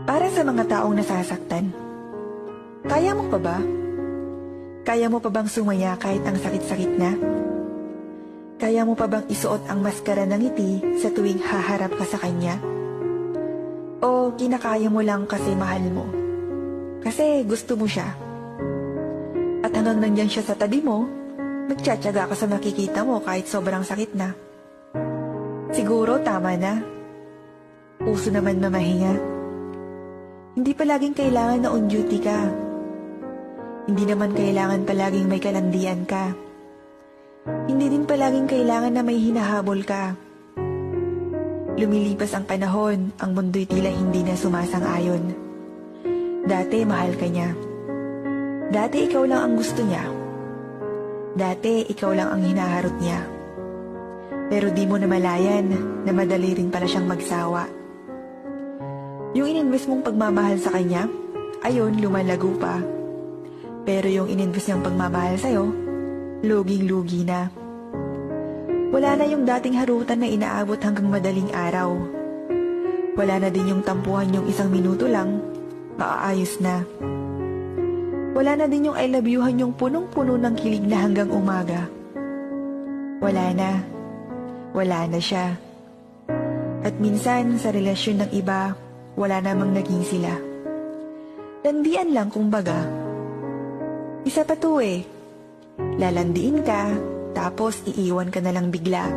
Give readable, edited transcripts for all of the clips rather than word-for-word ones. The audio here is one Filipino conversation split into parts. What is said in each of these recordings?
Para sa mga taong nasasaktan, kaya mo pa ba? Kaya mo pa bang sumaya kahit ang sakit-sakit na? Kaya mo pa bang isuot ang maskara ng ngiti sa tuwing haharap ka sa kanya? O kinakaya mo lang kasi mahal mo? Kasi gusto mo siya? At hanggang nandyan siya sa tabi mo, nagtsatsaga ka sa makikita mo kahit sobrang sakit na. Siguro tama na. Uso naman mamahinga. Hindi palaging kailangan na on duty ka. Hindi naman kailangan palaging may kalandian ka. Hindi din palaging kailangan na may hinahabol ka. Lumilipas ang panahon, ang mundo'y tila hindi na sumasang-ayon. Dati mahal ka niya. Dati ikaw lang ang gusto niya. Dati ikaw lang ang hinaharot niya. Pero di mo namalayan na madali rin pala siyang magsawa. Yung ininvest mong pagmamahal sa kanya, ayun, lumalago pa. Pero yung ininvest niyang pagmamahal sa'yo, luging-lugi na. Wala na yung dating harutan na inaabot hanggang madaling araw. Wala na din yung tampuhan yung 1 minuto lang, maaayos na. Wala na din yung I love youhan yung punong-puno ng kilig na hanggang umaga. Wala na. Wala na siya. At minsan sa relasyon ng iba, wala namang naging sila. Landian lang kumbaga. Isa pa to eh. Lalandiin ka, tapos iiwan ka na lang bigla.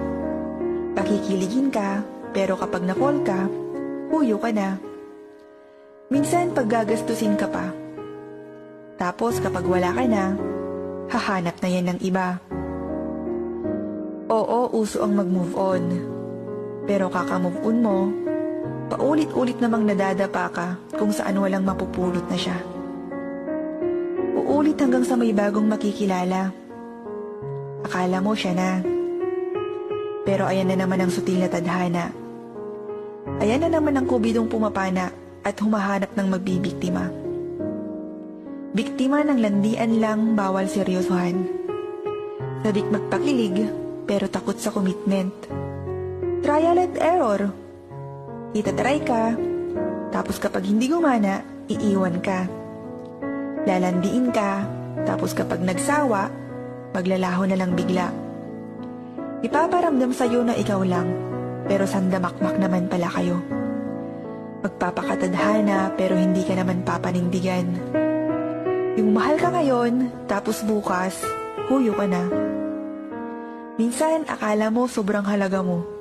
Pakikiligin ka, pero kapag na-fall ka, huyo ka na. Minsan paggagastusin ka pa. Tapos kapag wala ka na, hahanap na yan ng iba. Oo, uso ang mag-move on. Pero kaka-move on mo, paulit-ulit namang nadadapa ka kung saan walang mapupulot na siya. Uulit hanggang sa may bagong makikilala. Akala mo siya na. Pero ayan na naman ang sutil na tadhana. Ayan na naman ang kubidong pumapana at humahanap ng magbibiktima. Biktima ng landian lang, bawal seryosohan. Sadik magpakilig pero takot sa commitment. Trial and error. Itatry ka, tapos kapag hindi gumana, iiwan ka. Lalandiin ka, tapos kapag nagsawa, maglalaho na lang bigla. Ipaparamdam sa'yo na ikaw lang, pero sandamakmak naman pala kayo. Magpapakatadhana pero hindi ka naman papanindigan. Yung mahal ka ngayon, tapos bukas, huyo ka na. Minsan akala mo sobrang halaga mo.